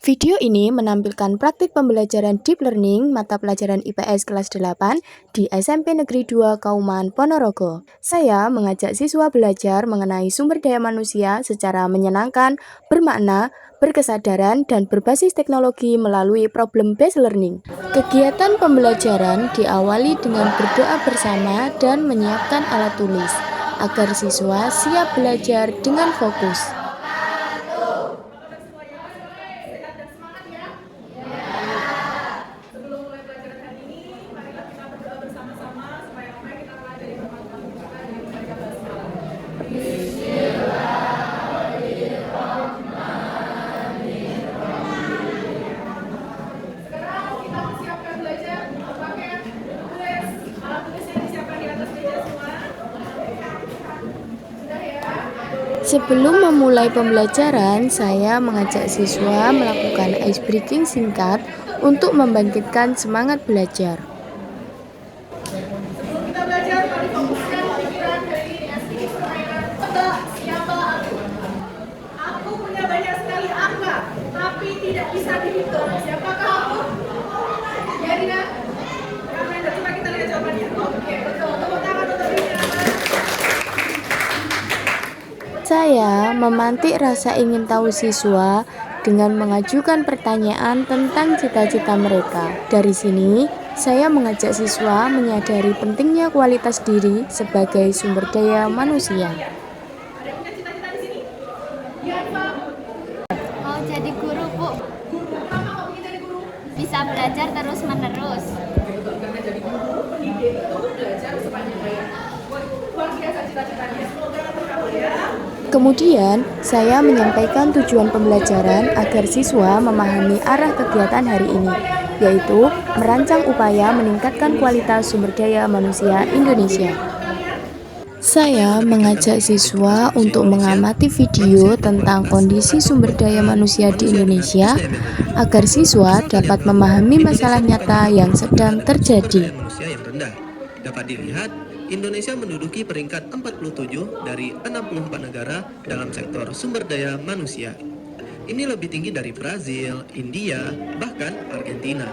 Video ini menampilkan praktik pembelajaran Deep Learning mata pelajaran IPS kelas 8 di SMP Negeri 2 Kauman, Ponorogo. Saya mengajak siswa belajar mengenai sumber daya manusia secara menyenangkan, bermakna, berkesadaran, dan berbasis teknologi melalui problem-based learning. Kegiatan pembelajaran diawali dengan berdoa bersama dan menyiapkan alat tulis, agar siswa siap belajar dengan fokus. Sebelum memulai pembelajaran, saya mengajak siswa melakukan ice breaking singkat untuk membangkitkan semangat belajar. Sebelum kita belajar, mari fokuskan pikiran dari siapa aku. Aku punya banyak sekali angka, tapi tidak bisa dihitung. Siapakah aku? Ya, Rina? Coba kita lihat jawabannya. Oke, betul. Tepuk tangan untuk Rina. Saya memantik rasa ingin tahu siswa dengan mengajukan pertanyaan tentang cita-cita mereka. Dari sini, saya mengajak siswa menyadari pentingnya kualitas diri sebagai sumber daya manusia. Ada punya cita-cita di sini? Dianfa. Mau jadi guru, Bu. Kenapa kau ingin jadi guru? Bisa belajar terus-menerus. Betul, karena jadi guru pendidik itu belajar sepanjang hayat. Luar biasa cita-citanya. Semoga terkabul ya. Kemudian, saya menyampaikan tujuan pembelajaran agar siswa memahami arah kegiatan hari ini, yaitu merancang upaya meningkatkan kualitas sumber daya manusia Indonesia. Saya mengajak siswa untuk mengamati video tentang kondisi sumber daya manusia di Indonesia agar siswa dapat memahami masalah nyata yang sedang terjadi. Manusia yang rendah. Dapat dilihat, Indonesia menduduki peringkat 47 dari 64 negara dalam sektor sumber daya manusia. Ini lebih tinggi dari Brazil, India, bahkan Argentina.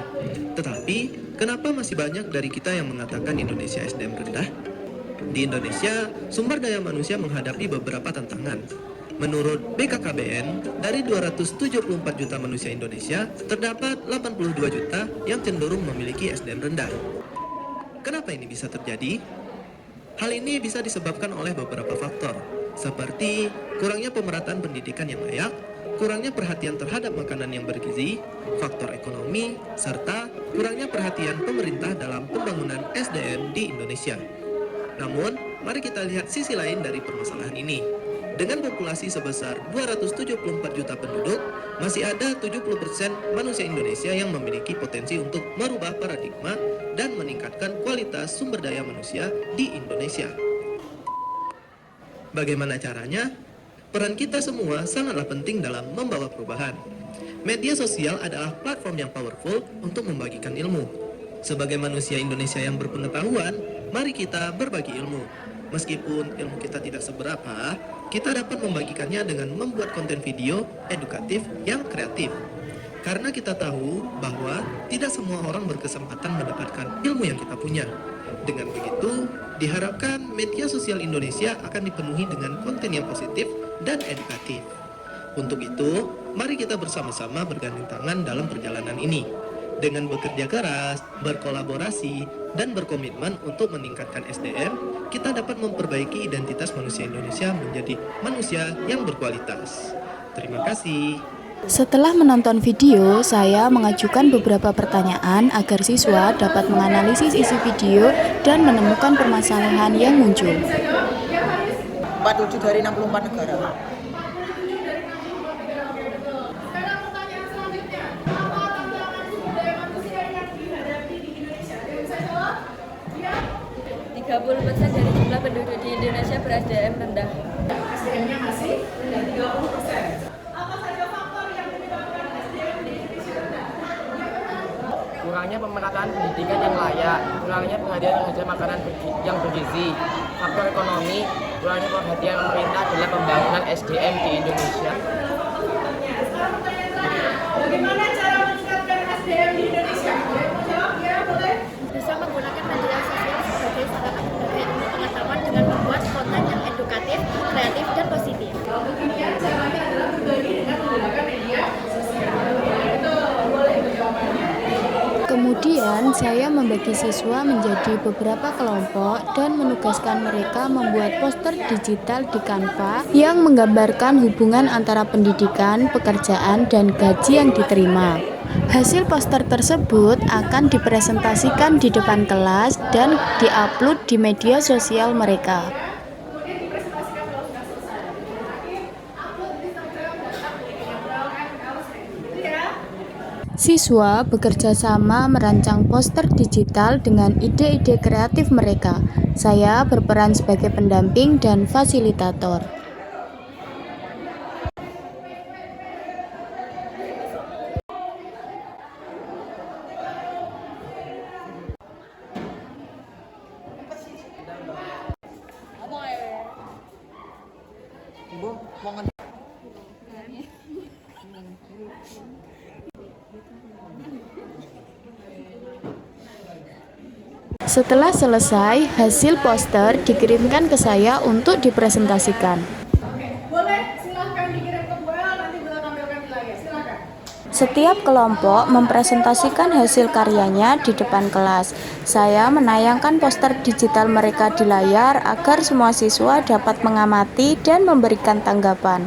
Tetapi, kenapa masih banyak dari kita yang mengatakan Indonesia SDM rendah? Di Indonesia, sumber daya manusia menghadapi beberapa tantangan. Menurut BKKBN, dari 274 juta manusia Indonesia, terdapat 82 juta yang cenderung memiliki SDM rendah. Kenapa ini bisa terjadi? Hal ini bisa disebabkan oleh beberapa faktor, seperti kurangnya pemerataan pendidikan yang layak, kurangnya perhatian terhadap makanan yang bergizi, faktor ekonomi, serta kurangnya perhatian pemerintah dalam pembangunan SDM di Indonesia. Namun, mari kita lihat sisi lain dari permasalahan ini. Dengan populasi sebesar 274 juta penduduk, masih ada 70% manusia Indonesia yang memiliki potensi untuk merubah paradigma dan meningkatkan kualitas sumber daya manusia di Indonesia. Bagaimana caranya? Peran kita semua sangatlah penting dalam membawa perubahan. Media sosial adalah platform yang powerful untuk membagikan ilmu. Sebagai manusia Indonesia yang berpengetahuan, mari kita berbagi ilmu. Meskipun ilmu kita tidak seberapa, kita dapat membagikannya dengan membuat konten video edukatif yang kreatif. Karena kita tahu bahwa tidak semua orang berkesempatan mendapatkan ilmu yang kita punya. Dengan begitu, diharapkan media sosial Indonesia akan dipenuhi dengan konten yang positif dan edukatif. Untuk itu, mari kita bersama-sama bergandeng tangan dalam perjalanan ini. Dengan bekerja keras, berkolaborasi, dan berkomitmen untuk meningkatkan SDM, kita dapat memperbaiki identitas manusia Indonesia menjadi manusia yang berkualitas. Terima kasih. Setelah menonton video, saya mengajukan beberapa pertanyaan agar siswa dapat menganalisis isi video dan menemukan permasalahan yang muncul. 47 dari 64 negara. Sekarang pertanyaan selanjutnya. Apa tantangan sumber daya manusia yang dihadapi di Indonesia? Ada yang bisa jawab? Ya. 30% dari jumlah penduduk di Indonesia ber-SDM rendah. SDM-nya masih rendah 30%. Apa saja faktor yang menyebabkan SDM di Indonesia rendah? Kurangnya pemerataan pendidikan yang layak, kurangnya perhatian terhadap makanan yang bergizi, faktor ekonomi, kurangnya perhatian pemerintah dalam pembangunan SDM di Indonesia. Bagaimana saya membagi siswa menjadi beberapa kelompok dan menugaskan mereka membuat poster digital di Canva yang menggambarkan hubungan antara pendidikan, pekerjaan, dan gaji yang diterima. Hasil poster tersebut akan dipresentasikan di depan kelas dan diupload di media sosial mereka. Kemudian dipresentasikan kalau sudah selesai. Terakhir, upload di Instagram dan upload yang brown and else gitu ya. Siswa bekerja sama merancang poster digital dengan ide-ide kreatif mereka. Saya berperan sebagai pendamping dan fasilitator. Setelah selesai, hasil poster dikirimkan ke saya untuk dipresentasikan. Oke, boleh silahkan dikirim ke Buel, nanti Buel tampilkan di layar. Silahkan. Setiap kelompok mempresentasikan hasil karyanya di depan kelas. Saya menayangkan poster digital mereka di layar agar semua siswa dapat mengamati dan memberikan tanggapan.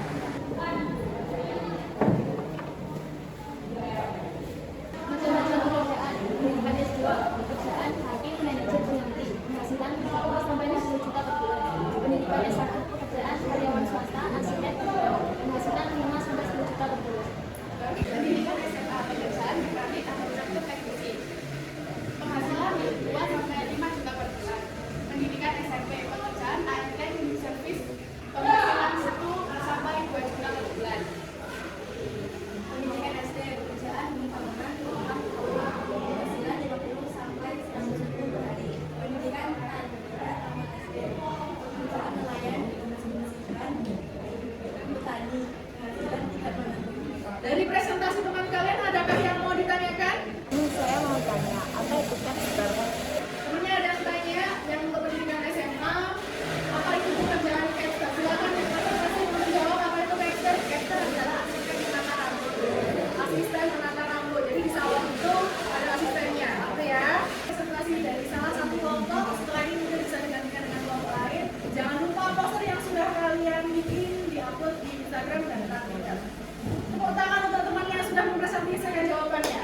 Penghasilan 2 sampai 5 juta per bulan. Pendidikan SMP, pekerjaan ART, servis, penghasilan 1 sampai 2 juta per bulan. Pendidikan SD, pekerjaan bangunan, rumah, penghasilan 50 sampai 100 ribu per hari. Pendidikan taman SD, pekerjaan nelayan, pendidikan petani, penghasilan 3 Dari presentasi teman kalian, adakah yang mau ditanyakan? Saya mau tanya, apa itu Casper? Sebelumnya ada yang tanya yang untuk pendidikan SMA, apa itu pekerjaan Casper? Silakan masing-masing menjawab apa itu Casper. Casper adalah asisten menata rambut. Asisten menata rambut. Jadi di salon itu ada asistennya, oke ya? Presentasi dari salah satu kelompok. Setelah ini mungkin bisa digantikan dengan kelompok lain. Jangan lupa poster yang sudah kalian bikin diupload di Instagram dan Twitter. Tepuk tangan untuk teman yang sudah mempresentasikan jawabannya.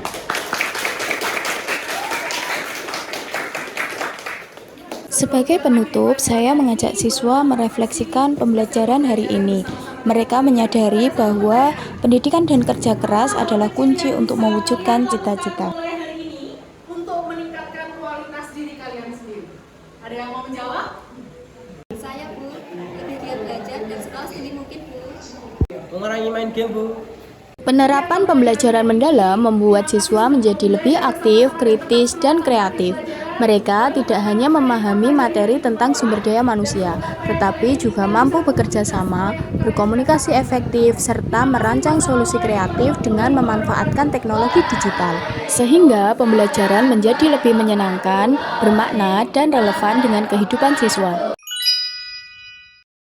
Sebagai penutup, saya mengajak siswa merefleksikan pembelajaran hari ini. Mereka menyadari bahwa pendidikan dan kerja keras adalah kunci untuk mewujudkan cita-cita. Mulai hari ini untuk meningkatkan kualitas diri kalian sendiri. Ada yang mau menjawab? Saya Bu, lebih giat belajar dan sekolah sini mungkin Bu. Mengurangi main game, Bu. Penerapan pembelajaran mendalam membuat siswa menjadi lebih aktif, kritis, dan kreatif. Mereka tidak hanya memahami materi tentang sumber daya manusia, tetapi juga mampu bekerja sama, berkomunikasi efektif, serta merancang solusi kreatif dengan memanfaatkan teknologi digital. Sehingga pembelajaran menjadi lebih menyenangkan, bermakna, dan relevan dengan kehidupan siswa.